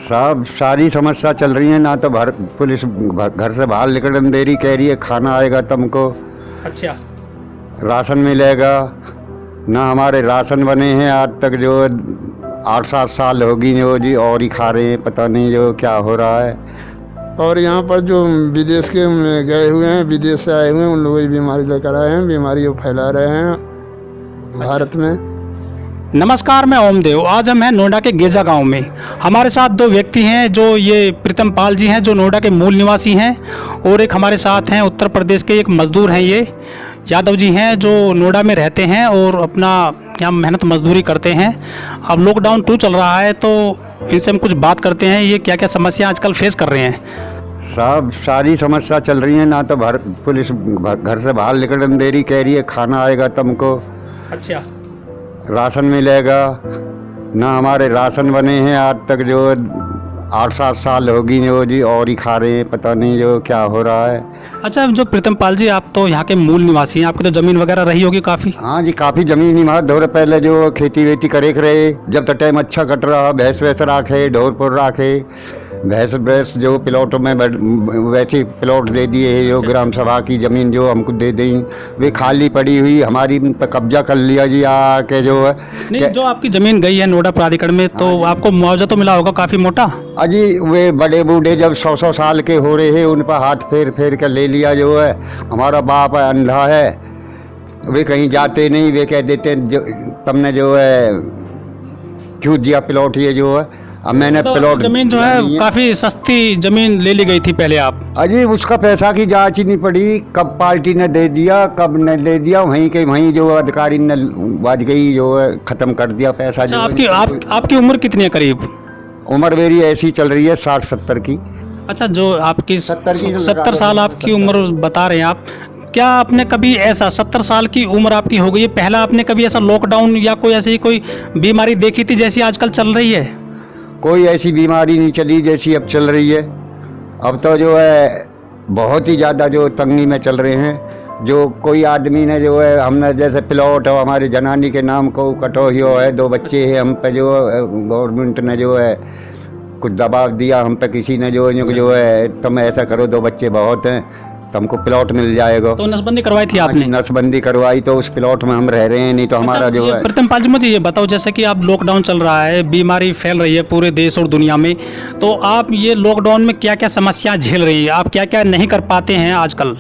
साहब सारी समस्या चल रही है ना, तो पुलिस घर से बाहर निकलने दे रही, कह रही है खाना आएगा तुमको, अच्छा। राशन मिलेगा ना। हमारे राशन बने हैं आज तक जो 8-7 साल होगी जो जी, और ही खा रहे हैं, पता नहीं जो क्या हो रहा है। और यहाँ पर जो विदेश के गए हुए हैं, विदेश से आए हुए हैं, उन लोगों की बीमारी लेकर आए हैं, बीमारी को फैला रहे हैं भारत में। नमस्कार, मैं ओमदेव। आज हम हैं नोएडा के गेजा गांव में। हमारे साथ दो व्यक्ति हैं, जो ये प्रीतम पाल जी हैं जो नोएडा के मूल निवासी हैं, और एक हमारे साथ हैं उत्तर प्रदेश के एक मजदूर हैं, ये यादव जी हैं जो नोएडा में रहते हैं और अपना यहाँ मेहनत मजदूरी करते हैं। अब लॉकडाउन 2 चल रहा है, तो इनसे हम कुछ बात करते हैं, ये क्या क्या समस्या आजकल फेस कर रहे हैं। साहब सारी समस्या चल रही है ना, तो पुलिस घर से बाहर निकलने दे रही, कह रही है खाना आएगा तुमको, अच्छा। राशन मिलेगा ना। हमारे राशन बने हैं आज तक जो 8-7 साल होगी जो जी, और ही खा रहे हैं, पता नहीं जो क्या हो रहा है। अच्छा, जो प्रीतम पाल जी, आप तो यहाँ के मूल निवासी हैं, आपकी तो ज़मीन वगैरह रही होगी काफ़ी। हाँ जी, काफ़ी ज़मीन ही दौरे पहले जो खेती वेती करे रहे, जब तक टाइम अच्छा कट रहा, भैंस वैस राखे, ढोर राखे, भैंस जो प्लॉटों में वैसे प्लॉट दे दिए है, जो ग्राम सभा की ज़मीन जो हमको दे दी, वे खाली पड़ी हुई, हमारी पर कब्जा कर लिया जी आके जो है। नहीं, जो आपकी ज़मीन गई है नोएडा प्राधिकरण में, तो आपको मुआवजा तो मिला होगा काफ़ी मोटा। अजी वे बड़े बूढ़े जब 100-100 साल के हो रहे हैं, उन पर हाथ फेर फेर कर ले लिया जो है। हमारा बाप अंधा है, वे कहीं जाते नहीं, वे कह देते जो तुमने जो है क्यों दिया प्लॉट, ये जो है। अब मैंने तो प्लॉट ज़मीन जो है काफ़ी सस्ती ज़मीन ले ली गई थी पहले आप। अजी उसका पैसा की जांच ही नहीं पड़ी, कब पार्टी ने दे दिया कब ने दे दिया, वहीं के वहीं जो अधिकारी ने बाज गई जो है, ख़त्म कर दिया पैसा। अच्छा, आपकी उम्र कितनी है करीब? उम्र मेरी ऐसी चल रही है 60-70 की। अच्छा, जो आपकी 70 साल 70 आपकी उम्र बता रहे हैं आप, क्या आपने कभी ऐसा 70 साल की उम्र आपकी हो गई है, पहला आपने कभी ऐसा लॉकडाउन या कोई ऐसी कोई बीमारी देखी थी जैसी आजकल चल रही है? कोई ऐसी बीमारी नहीं चली जैसी अब चल रही है। अब तो जो है बहुत ही ज़्यादा जो तंगी में चल रहे हैं। जो कोई आदमी ने जो है, हमने जैसे प्लॉट हो हमारी जनानी के नाम को कटो ही है, 2 बच्चे हैं हम पे, जो गवर्नमेंट ने जो है कुछ दबाव दिया हम पे, किसी ने जो है तुम ऐसा करो, 2 बच्चे बहुत हैं, तुमको प्लॉट मिल जाएगा। तो नसबंदी करवाई थी आपने? नसबंदी करवाई, तो उस प्लॉट में हम रह रहे हैं, नहीं तो हमारा जो है। प्रीतम पाल जी, मुझे ये बताओ, जैसे कि आप लॉकडाउन चल रहा है, बीमारी फैल रही है पूरे देश और दुनिया में, तो आप ये लॉकडाउन में क्या क्या समस्या झेल रही है, आप क्या क्या नहीं कर पाते हैं आजकल?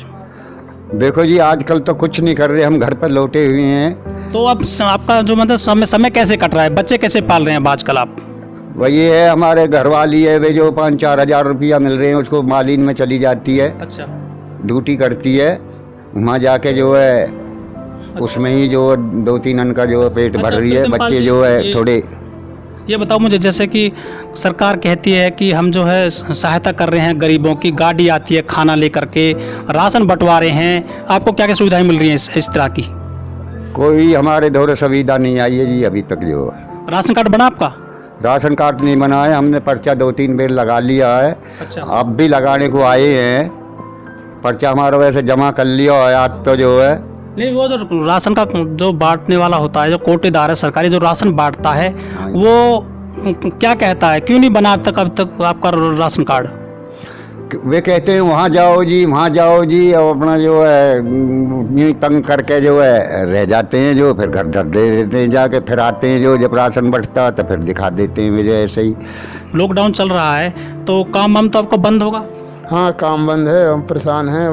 देखो जी, आजकल तो कुछ नहीं कर रहे, हम घर पर लौटे हुए हैं। तो अब आपका जो मतलब समय कैसे कट रहा है, बच्चे कैसे पाल रहे हैं अब आजकल आप? वही है, हमारे घरवाली है, वे जो 5-4 हज़ार रुपया मिल रहे हैं, उसको मालिन में चली जाती है। अच्छा। ड्यूटी करती है, वहाँ जाके जो है उसमें ही जो 2-3 अन्न का जो है पेट भर रही है, बच्चे जो है थोड़े। ये बताओ मुझे, जैसे कि सरकार कहती है कि हम जो है सहायता कर रहे हैं गरीबों की, गाड़ी आती है खाना लेकर के, राशन बंटवा रहे हैं, आपको क्या क्या सुविधाएं मिल रही हैं इस तरह की? कोई हमारे दौरे सुविधा नहीं आई है जी अभी तक। जो है राशन कार्ड बना आपका? राशन कार्ड नहीं बना है, हमने पर्चा 2-3 बार लगा लिया है। अच्छा। अब भी लगाने को आए हैं, पर्चा हमारा वैसे जमा कर लिया है आज तो जो है। नहीं, वो जो राशन का जो बांटने वाला होता है, जो कोटेदार है सरकारी, जो राशन बांटता है, वो क्या कहता है, क्यों नहीं बना अब तक आपका राशन कार्ड? वे कहते हैं वहाँ जाओ जी, वहाँ जाओ जी, और अपना जो है यूँ तंग करके जो है रह जाते हैं, जो फिर घर दे देते हैं जाके, फिर आते हैं जो जब राशन बढ़ता तो फिर दिखा देते हैं मुझे ऐसे ही। लॉकडाउन चल रहा है तो काम हम तो आपको बंद होगा? हाँ, काम बंद है, हम परेशान हैं,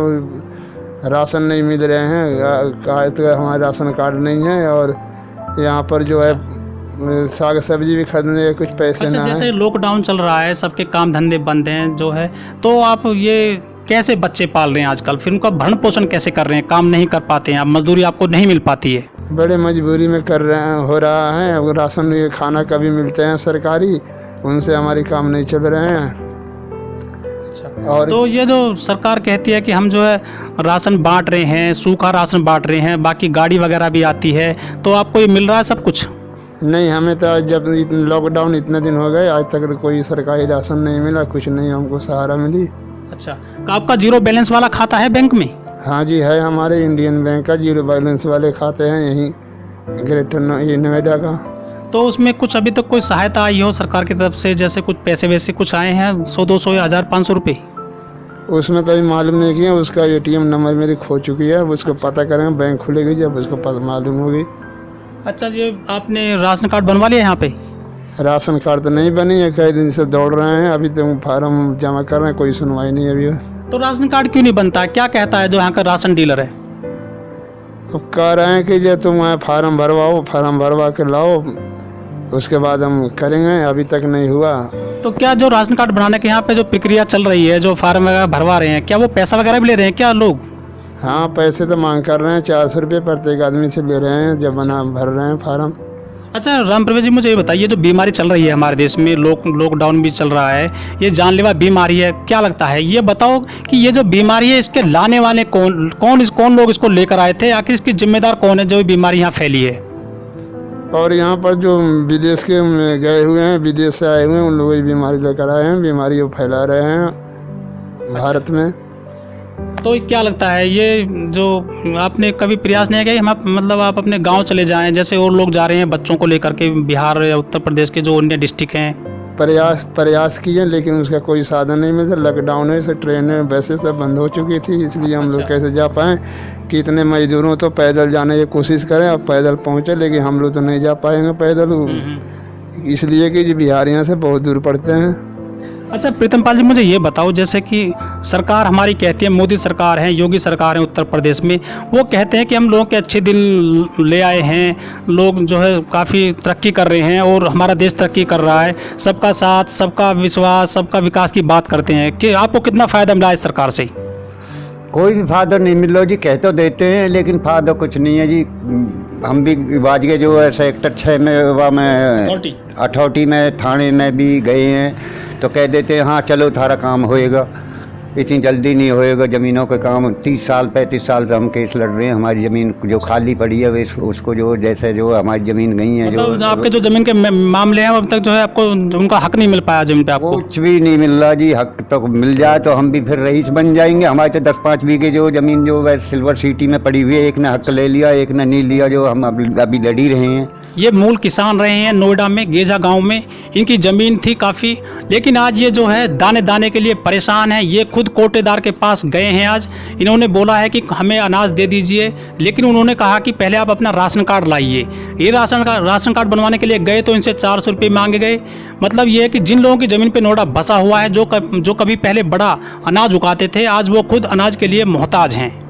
राशन नहीं मिल रहे हैं, तो हमारे राशन कार्ड नहीं है, और यहाँ पर जो है साग सब्जी भी खरीदने के कुछ पैसे ना हैं। जैसे लॉकडाउन चल रहा है, सबके काम धंधे बंद हैं जो है, तो आप ये कैसे बच्चे पाल रहे हैं आजकल, फिर उनका भरण पोषण कैसे कर रहे हैं, काम नहीं कर पाते हैं आप, मजदूरी आपको नहीं मिल पाती है? बड़े मजबूरी में कर रहे हैं, हो रहा है। अब राशन ये खाना कभी मिलते हैं सरकारी, उनसे हमारी काम नहीं चल रहे हैं। और तो ये जो सरकार कहती है कि हम जो है राशन बांट रहे हैं, सूखा राशन बांट रहे हैं, बाकी गाड़ी वगैरह भी आती है, तो आपको ये मिल रहा है सब कुछ? नहीं, हमें तो जब लॉकडाउन इतने दिन हो गए, आज तक कोई सरकारी राशन नहीं मिला, कुछ नहीं हमको सहारा मिली। अच्छा, आपका 0 बैलेंस वाला खाता है बैंक में? हाँ जी है, हमारे इंडियन बैंक का 0 बैलेंस वाले खाते हैं यहीं ग्रेटर नोएडा का। तो उसमें कुछ अभी तक कोई सहायता आई हो सरकार की तरफ से, जैसे कुछ पैसे वैसे कुछ आए हैं 100-200 या 1000-500 रुपये? उसमें तो अभी मालूम नहीं किया। उसका एटीएम नंबर मेरी खो चुकी है, उसको पता करें, बैंक खुलेगी जब उसको पता मालूम होगी। अच्छा जी, आपने राशन कार्ड बनवा लिया यहाँ पे? राशन कार्ड तो नहीं बनी है, कई दिन से दौड़ रहे हैं, अभी तो फार्म जमा कर रहे हैं, कोई सुनवाई नहीं अभी। तो राशन कार्ड क्यों नहीं बनता? क्या कहता है जो यहाँ का राशन डीलर है? अब कह रहे हैं कि जो तुम फार्म भरवाओ, फार्म भरवा के लाओ, उसके बाद हम करेंगे, अभी तक नहीं हुआ। तो क्या जो राशन कार्ड बनाने के यहाँ पे जो प्रक्रिया चल रही है, जो फार्म वगैरह भरवा रहे हैं, क्या वो पैसा वगैरह भी ले रहे हैं क्या लोग? हाँ, पैसे तो मांग कर रहे हैं, 400 रुपये प्रत्येक आदमी से ले रहे हैं जब बना भर रहे हैं फार्म। अच्छा राम प्रवेश जी, मुझे ये बताइए, जो बीमारी चल रही है हमारे देश में, लॉकडाउन भी चल रहा है, ये जानलेवा बीमारी है, क्या लगता है ये बताओ कि ये जो बीमारी है इसके लाने वाले कौन लोग इसको लेकर आए थे, आखिर इसकी जिम्मेदार कौन है जो ये बीमारी यहाँ फैली है? और यहाँ पर जो विदेश के गए हुए हैं, विदेश से आए हुए हैं, उन लोगों की बीमारी लेकर आए हैं, बीमारी को फैला रहे हैं भारत में। तो क्या लगता है ये जो आपने कभी प्रयास नहीं किया, हम मतलब आप अपने गांव चले जाएं, जैसे और लोग जा रहे हैं बच्चों को लेकर के बिहार या उत्तर प्रदेश के जो अन्य डिस्ट्रिक्ट हैं? प्रयास किए, लेकिन उसका कोई साधन नहीं मिलता। लॉकडाउन है, से ट्रेनें बसें सब बंद हो चुकी थी, इसलिए हम लोग कैसे जा पाएँ कि इतने मजदूरों तो पैदल जाने की कोशिश करें, अब पैदल पहुँचे, लेकिन हम लोग तो नहीं जा पाएंगे पैदल, इसलिए कि बिहार यहाँ से बहुत दूर पड़ते हैं। अच्छा प्रीतम पाल जी, मुझे ये बताओ, जैसे कि सरकार हमारी कहती है, मोदी सरकार है, योगी सरकार है उत्तर प्रदेश में, वो कहते हैं कि हम लोगों के अच्छे दिन ले आए हैं, लोग जो है काफ़ी तरक्की कर रहे हैं और हमारा देश तरक्की कर रहा है, सबका साथ, सबका विश्वास, सबका विकास की बात करते हैं, कि आपको कितना फ़ायदा मिला है सरकार से? कोई भी फायदा नहीं मिल रहा जी, कह तो देते हैं लेकिन फायदा कुछ नहीं है जी। हम भी बाज के जो है सेक्टर 6 में वह में अथॉरिटी में थाने में भी गए हैं, तो कह देते हैं हाँ चलो थारा काम होएगा, इतनी जल्दी नहीं होएगा ज़मीनों का काम। 30 साल 35 साल से हम केस लड़ रहे हैं, हमारी ज़मीन जो खाली पड़ी है वे उसको जो जैसे जो हमारी ज़मीन गई है, मतलब जो आपके जो ज़मीन के मामले हैं अब तक जो है आपको उनका हक नहीं मिल पाया ज़मीन पे आपको? कुछ भी नहीं मिल रहा जी। हक तो मिल जाए तो हम भी फिर रईस बन जाएंगे। हमारे तो 10-5 बीघे जो ज़मीन जो वह सिल्वर सिटी में पड़ी हुई है, एक ने हक ले लिया, एक ने नहीं लिया, जो हम अभी लड़ी रहे हैं। ये मूल किसान रहे हैं नोएडा में गेजा गांव में, इनकी ज़मीन थी काफ़ी, लेकिन आज ये जो है दाने दाने के लिए परेशान है। ये खुद कोटेदार के पास गए हैं, आज इन्होंने बोला है कि हमें अनाज दे दीजिए, लेकिन उन्होंने कहा कि पहले आप अपना राशन कार्ड लाइए। ये राशन कार्ड बनवाने के लिए गए तो इनसे 400 रुपये मांगे गए। मतलब ये है कि जिन लोगों की ज़मीन पे नोएडा बसा हुआ है, जो कभी पहले बड़ा अनाज उगाते थे, आज वो खुद अनाज के लिए मोहताज हैं।